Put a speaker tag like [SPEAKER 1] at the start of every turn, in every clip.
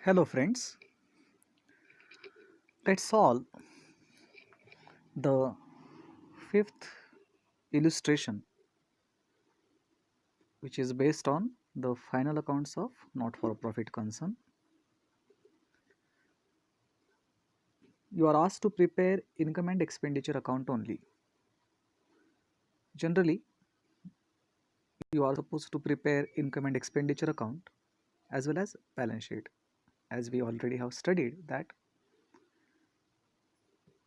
[SPEAKER 1] Hello friends, let's solve the fifth illustration, which is based on the final accounts of not-for-profit concern. You are asked to prepare income and expenditure account only. Generally, you are supposed to prepare income and expenditure account as well as balance sheet, as we already have studied that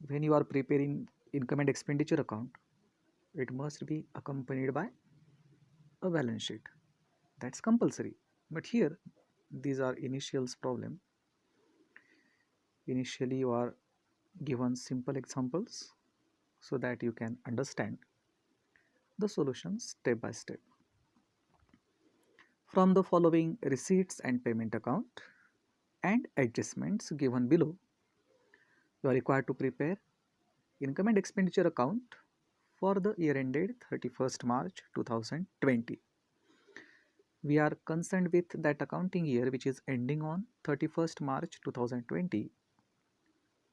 [SPEAKER 1] when you are preparing income and expenditure account, it must be accompanied by a balance sheet. That's compulsory. But here, these are initials problem. Initially, you are given simple examples so that you can understand the solution step by step. From the following receipts and payment account and adjustments given below, you are required to prepare income and expenditure account for the year ended 31st March 2020. We are concerned with that accounting year which is ending on 31st March 2020,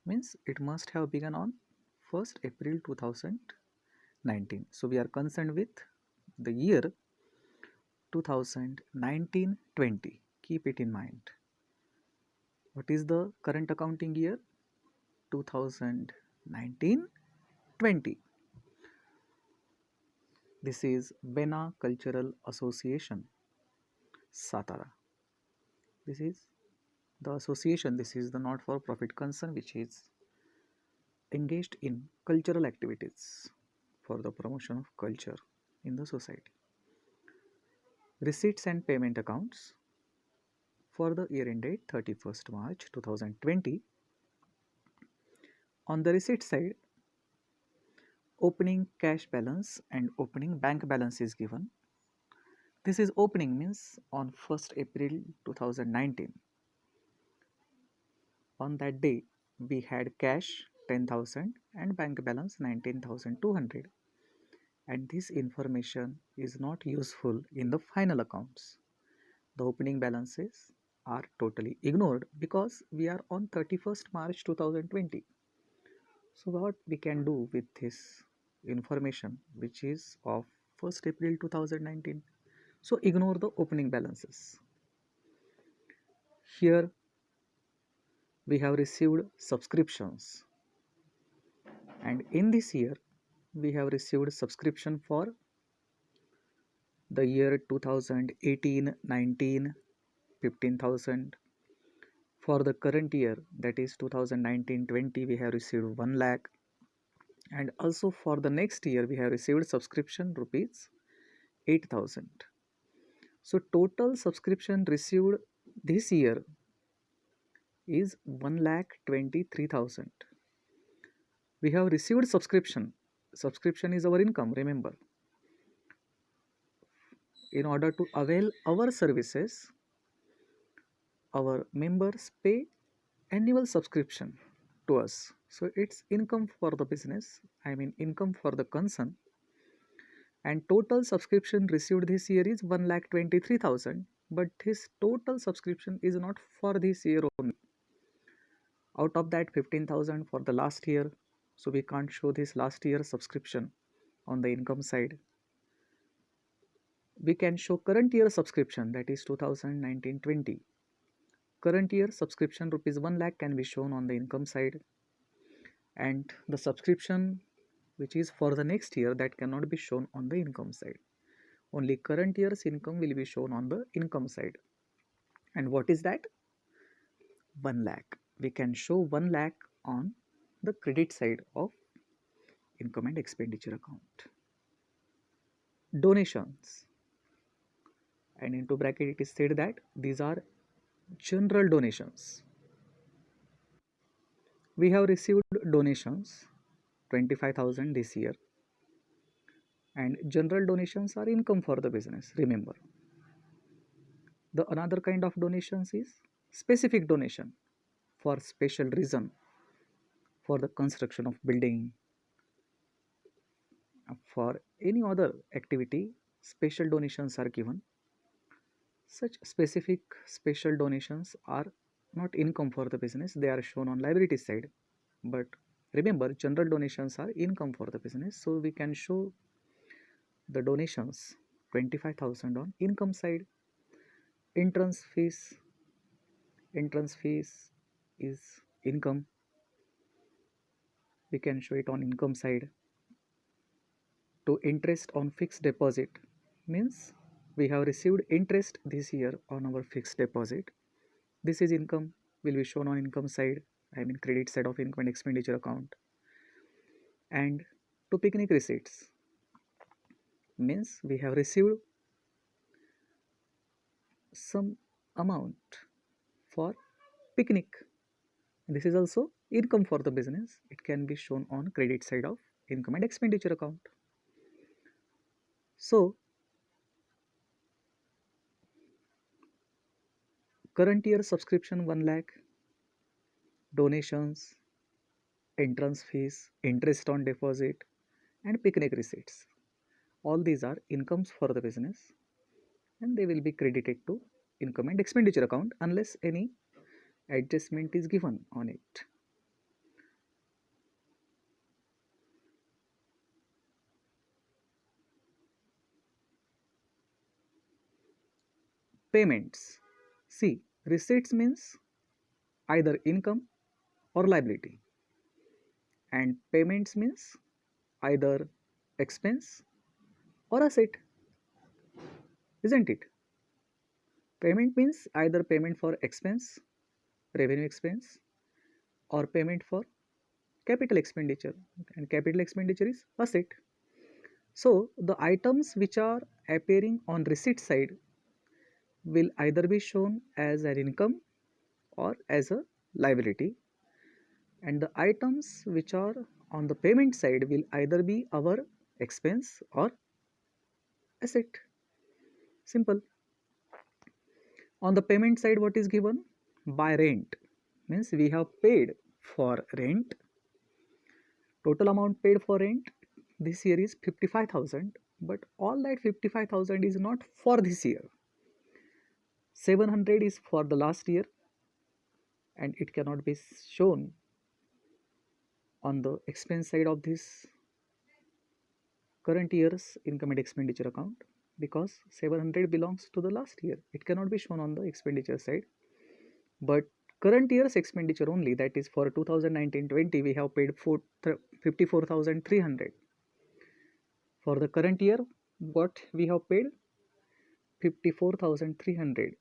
[SPEAKER 1] means it must have begun on 1st April 2019. So we are concerned with the year 2019-20. Keep it in mind. What is the current accounting year? 2019-20. This is Bena Cultural Association, Satara. This is the association, this is the not-for-profit concern which is engaged in cultural activities for the promotion of culture in the society. Receipts and payment accounts for the year ended 31st March 2020. On the receipt side, opening cash balance and opening bank balance is given. This is opening means on 1st April 2019. On that day, we had cash 10,000 and bank balance 19,200. And this information is not useful in the final accounts. The opening balances are totally ignored because we are on 31st March 2020. So what we can do with this information which is of 1st April 2019? So ignore the opening balances. Here we have received subscriptions, and in this year we have received subscription for the year 2018-19, 15,000. For the current year, that is 2019-20, we have received 1 lakh, and also for the next year we have received subscription rupees 8,000. So total subscription received this year is 1,23,000. We have received subscription. Subscription is our income, remember. In order to avail our services, our members pay annual subscription to us. So it's income for the business, I mean income for the concern. And total subscription received this year is 1,23,000. But this total subscription is not for this year only. Out of that 15,000 for the last year, so we can't show this last year subscription on the income side. We can show current year subscription, that is 2019-20. Current year subscription rupees 1 lakh can be shown on the income side, and the subscription which is for the next year, that cannot be shown on the income side. Only current year's income will be shown on the income side. And what is that? 1 lakh. We can show 1 lakh on the credit side of income and expenditure account. Donations, and into bracket it is said that these are general donations. We have received donations 25,000 this year, and general donations are income for the business, remember. The another kind of donations is specific donation for special reason, for the construction of building, for any other activity. Special donations are given. Such specific special donations are not income for the business, they are shown on liability side. But remember, general donations are income for the business, so we can show the donations 25,000 on income side. Entrance fees is income, we can show it on income side. To interest on fixed deposit means we have received interest this year on our fixed deposit. This is income, will be shown on income side, I mean credit side of income and expenditure account. And to picnic receipts means we have received some amount for picnic. This is also income for the business. It can be shown on credit side of income and expenditure account. So current year subscription 1 lakh, donations, entrance fees, interest on deposit, and picnic receipts. All these are incomes for the business and they will be credited to income and expenditure account unless any adjustment is given on it. Payments. See, receipts means either income or liability, and payments means either expense or asset, isn't it? Payment means either payment for expense, revenue expense, or payment for capital expenditure, and capital expenditure is asset. So the items which are appearing on receipt side will either be shown as an income or as a liability, and the items which are on the payment side will either be our expense or asset. Simple. On the payment side, what is given? By rent means we have paid for rent. Total amount paid for rent this year is 55,000, but all that 55,000 is not for this year. 700 is for the last year and it cannot be shown on the expense side of this current year's income and expenditure account because 700 belongs to the last year. It cannot be shown on the expenditure side. But current year's expenditure only, that is for 2019-20, we have paid 54,300. For the current year, what we have paid? 54,300,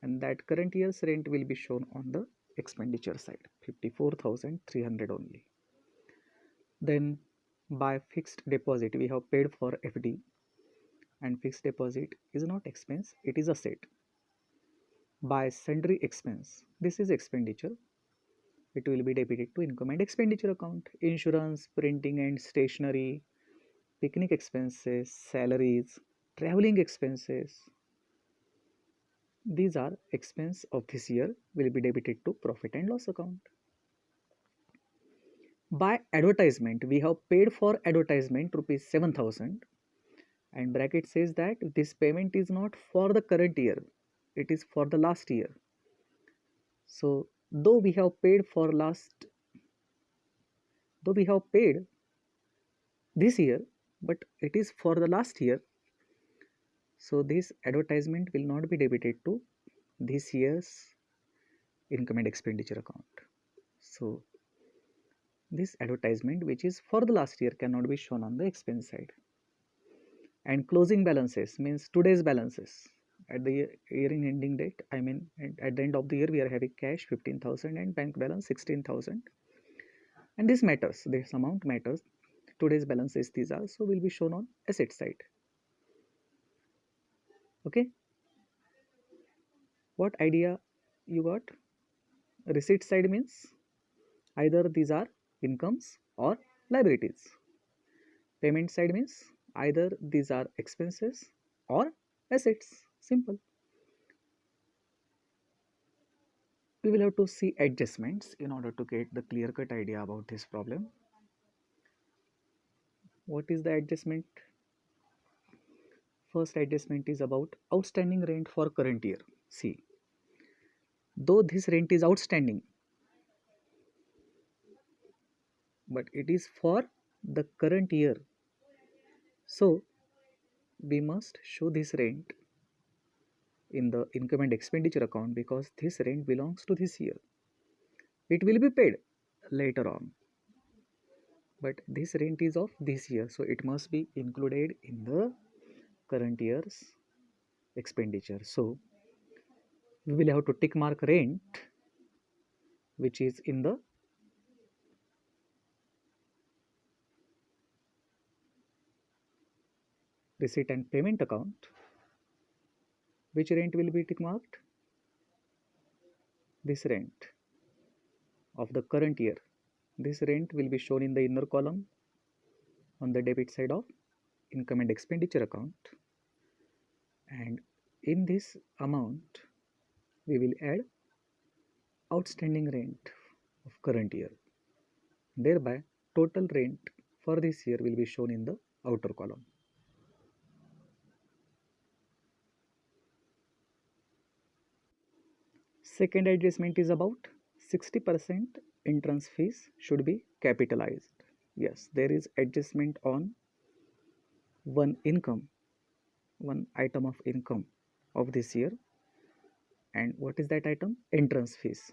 [SPEAKER 1] and that current year's rent will be shown on the expenditure side, 54,300 only. Then by fixed deposit, we have paid for FD, and fixed deposit is not expense, it is asset. By sundry expense, this is expenditure, it will be debited to income and expenditure account. Insurance, printing and stationery, picnic expenses, salaries, traveling expenses, these are expense of this year, will be debited to profit and loss account. By advertisement, we have paid for advertisement rupees 7,000, and bracket says that this payment is not for the current year, it is for the last year. So though we have paid this year, but it is for the last year, so this advertisement will not be debited to this year's income and expenditure account. So this advertisement which is for the last year cannot be shown on the expense side. And closing balances means today's balances at the year ending date, I mean at the end of the year we are having cash 15,000 and bank balance 16,000, and this matters, this amount matters. Today's balances these are, so will be shown on asset side. Okay, what idea you got? Receipt side means either these are incomes or liabilities. Payment side means either these are expenses or assets. Simple. We will have to see adjustments in order to get the clear cut idea about this problem. What is the adjustment? First adjustment is about outstanding rent for current year. See, though this rent is outstanding, but it is for the current year. So we must show this rent in the income and expenditure account because this rent belongs to this year. It will be paid later on, but this rent is of this year, so it must be included in the current year's expenditure. So we will have to tick mark rent which is in the receipt and payment account. Which rent will be tick marked? This rent of the current year. This rent will be shown in the inner column on the debit side of income and expenditure account, and in this amount we will add outstanding rent of current year. Thereby total rent for this year will be shown in the outer column. Second adjustment is about 60% entrance fees should be capitalized. Yes, there is adjustment on one item of income of this year. And what is that item? Entrance fees.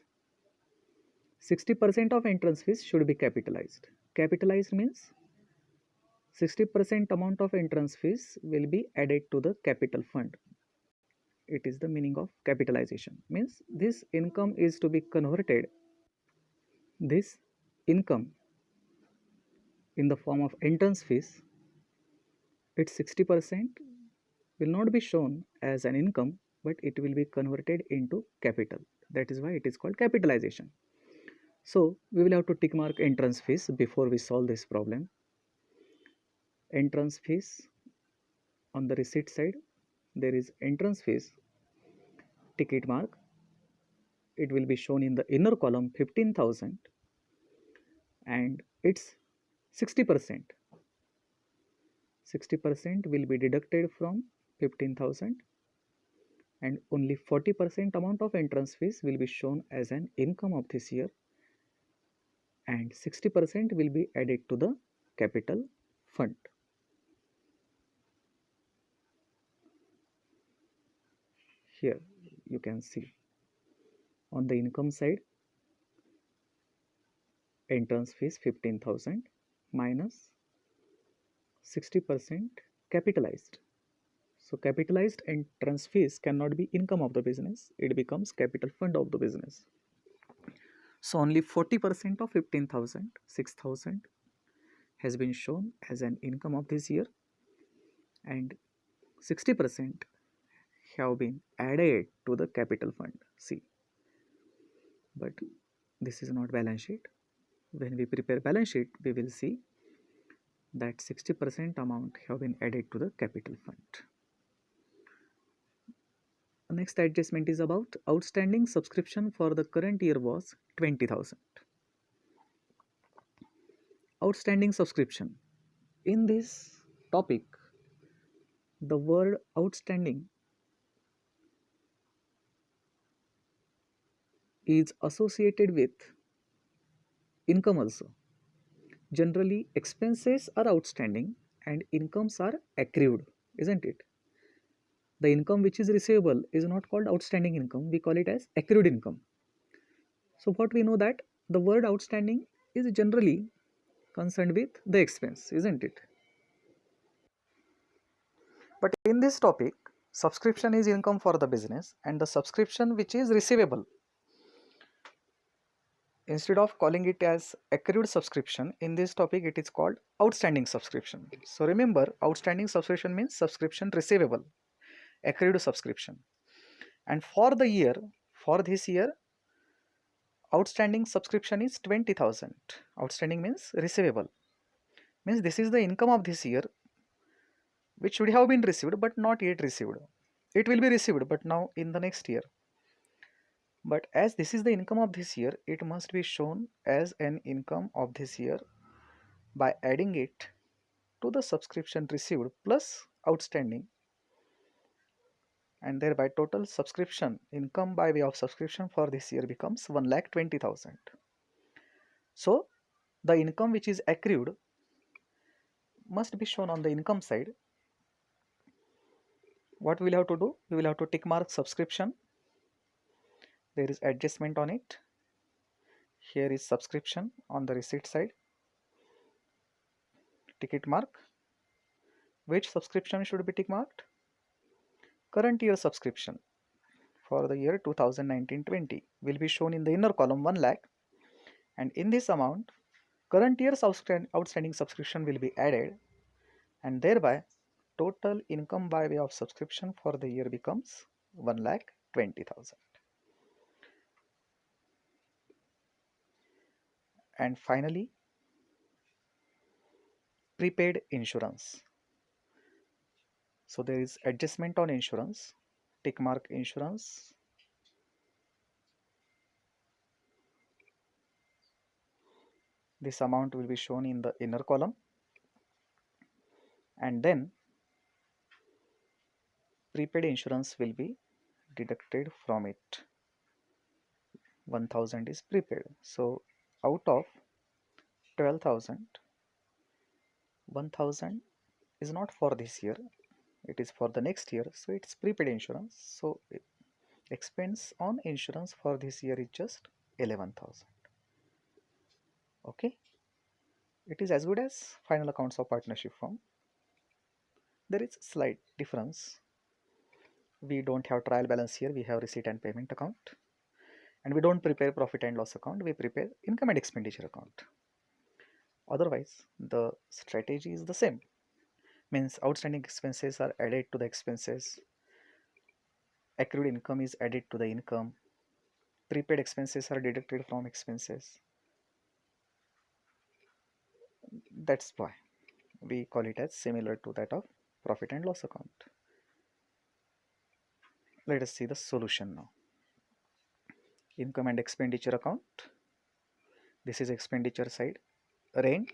[SPEAKER 1] 60% of entrance fees should be capitalized. Capitalized means 60% amount of entrance fees will be added to the capital fund. It is the meaning of capitalization. Means this income is to be converted. This income in the form of entrance fees, its 60% will not be shown as an income, but it will be converted into capital. That is why it is called capitalization. So we will have to tick mark entrance fees before we solve this problem. Entrance fees on the receipt side, there is entrance fees, ticket mark. It will be shown in the inner column 15,000 and it's 60%. 60% will be deducted from 15,000 and only 40% amount of entrance fees will be shown as an income of this year and 60% will be added to the capital fund. Here you can see on the income side entrance fees 15,000 minus 60% capitalized. So capitalized entrance fees cannot be income of the business, it becomes capital fund of the business. So only 40% of 15,000, 6,000 has been shown as an income of this year and 60% have been added to the capital fund. See, but this is not balance sheet. When we prepare balance sheet, we will see that 60% amount have been added to the capital fund. The next adjustment is about outstanding subscription for the current year was 20,000. Outstanding subscription. In this topic, the word outstanding is associated with income also. Generally, expenses are outstanding and incomes are accrued, isn't it? The income which is receivable is not called outstanding income, we call it as accrued income. So what we know that the word outstanding is generally concerned with the expense, isn't it? But in this topic, subscription is income for the business and the subscription which is receivable, instead of calling it as accrued subscription, in this topic it is called outstanding subscription. So remember, outstanding subscription means subscription receivable, accrued subscription. And for the year, for this year, outstanding subscription is 20,000. Outstanding means receivable. Means this is the income of this year which should have been received but not yet received. It will be received but now in the next year. But as this is the income of this year, it must be shown as an income of this year by adding it to the subscription received plus outstanding and thereby total subscription income by way of subscription for this year becomes 1,20,000. So the income which is accrued must be shown on the income side. What we will have to do? We will have to tick mark subscription. There is adjustment on it. Here is subscription on the receipt side. Ticket mark. Which subscription should be tick marked? Current year subscription for the year 2019-20 will be shown in the inner column 1 lakh, and in this amount current year's outstanding subscription will be added, and thereby total income by way of subscription for the year becomes 1,20,000. And finally, prepaid insurance. So there is adjustment on insurance. Tick mark insurance. This amount will be shown in the inner column, and then prepaid insurance will be deducted from it. 1,000 is prepaid. So out of 12,000, 1,000 is not for this year, it is for the next year, so it's prepaid insurance. So expense on insurance for this year is just 11,000. Okay, it is as good as final accounts of partnership firm. There is slight difference. We don't have trial balance here, we have receipt and payment account, and we don't prepare profit and loss account, we prepare income and expenditure account. Otherwise the strategy is the same, means outstanding expenses are added to the expenses, accrued income is added to the income, prepaid expenses are deducted from expenses. That's why we call it as similar to that of profit and loss account. Let us see the solution now. Income and expenditure account. This is expenditure side. Rent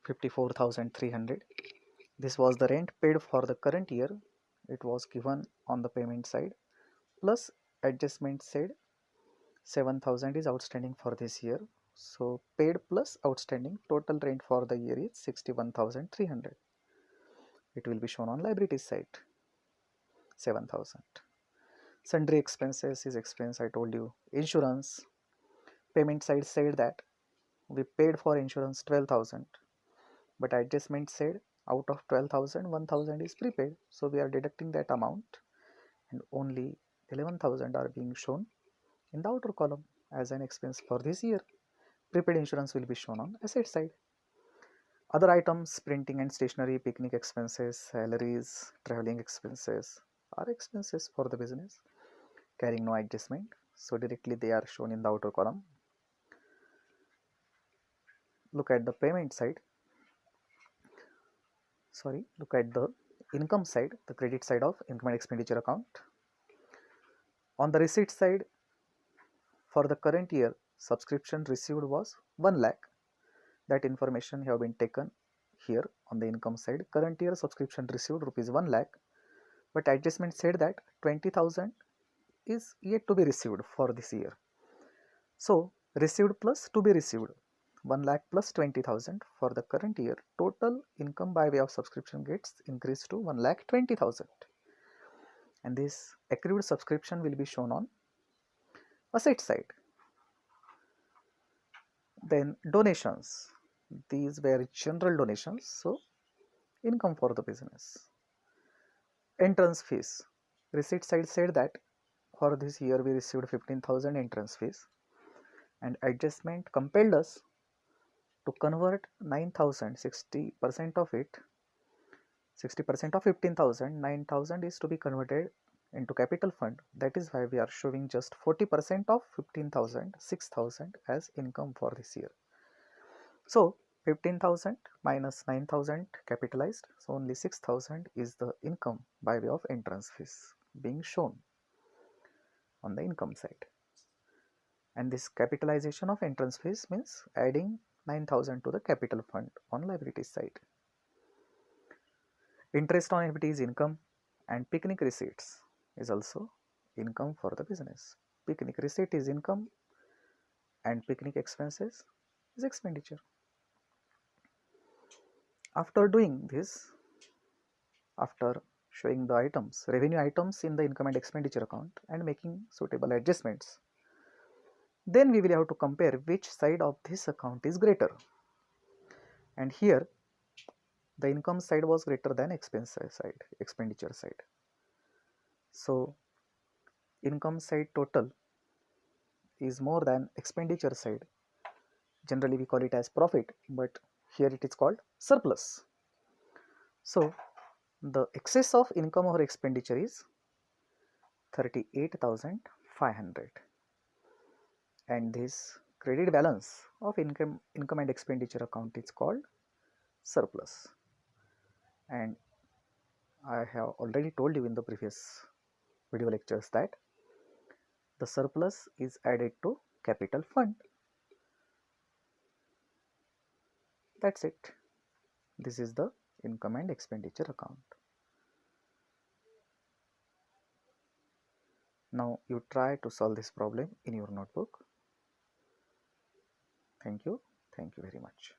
[SPEAKER 1] 54,300. This was the rent paid for the current year. It was given on the payment side. Plus adjustment side, 7,000 is outstanding for this year. So paid plus outstanding, total rent for the year is 61,300. It will be shown on liabilities side, 7,000. Sundry expenses is expense, I told you. Insurance, payment side said that we paid for insurance 12,000, but adjustment said out of 12,000, 1,000 is prepaid. So we are deducting that amount, and only 11,000 are being shown in the outer column as an expense for this year. Prepaid insurance will be shown on asset side. Other items, printing and stationery, picnic expenses, salaries, traveling expenses are expenses for the business carrying no adjustment. So directly they are shown in the outer column. Look at the payment side. Look at the income side, the credit side of income and expenditure account. On the receipt side, for the current year, subscription received was 1 lakh. That information have been taken here on the income side. Current year subscription received rupees 1 lakh, but adjustment said that 20,000 is yet to be received for this year. So received plus to be received, 1 lakh plus 20,000 for the current year. Total income by way of subscription gets increased to 1,20,000, and this accrued subscription will be shown on asset side. Then donations, these were general donations, so income for the business. Entrance fees, receipt side said that for this year we received 15,000 entrance fees, and adjustment compelled us to convert 9,000, 60% of it, 60% of 15,000, 9,000 is to be converted into capital fund. That is why we are showing just 40% of 15,000, 6,000 as income for this year. So 15,000 minus 9,000 capitalized, so only 6,000 is the income by way of entrance fees being shown on the income side. And this capitalization of entrance fees means adding 9,000 to the capital fund on liability side. Interest on equity is income. And picnic receipts is also income for the business. Picnic receipt is income and picnic expenses is expenditure. After doing this, after showing the items, revenue items in the income and expenditure account and making suitable adjustments, then we will have to compare which side of this account is greater. And here the income side was greater than expenditure side. So income side total is more than expenditure side. Generally we call it as profit, but here it is called surplus. So the excess of income or expenditure is 38,500, and this credit balance of income and expenditure account is called surplus. And I have already told you in the previous video lectures that the surplus is added to capital fund. That's it. This is the income and expenditure account. Now you try to solve this problem in your notebook. Thank you. Thank you very much.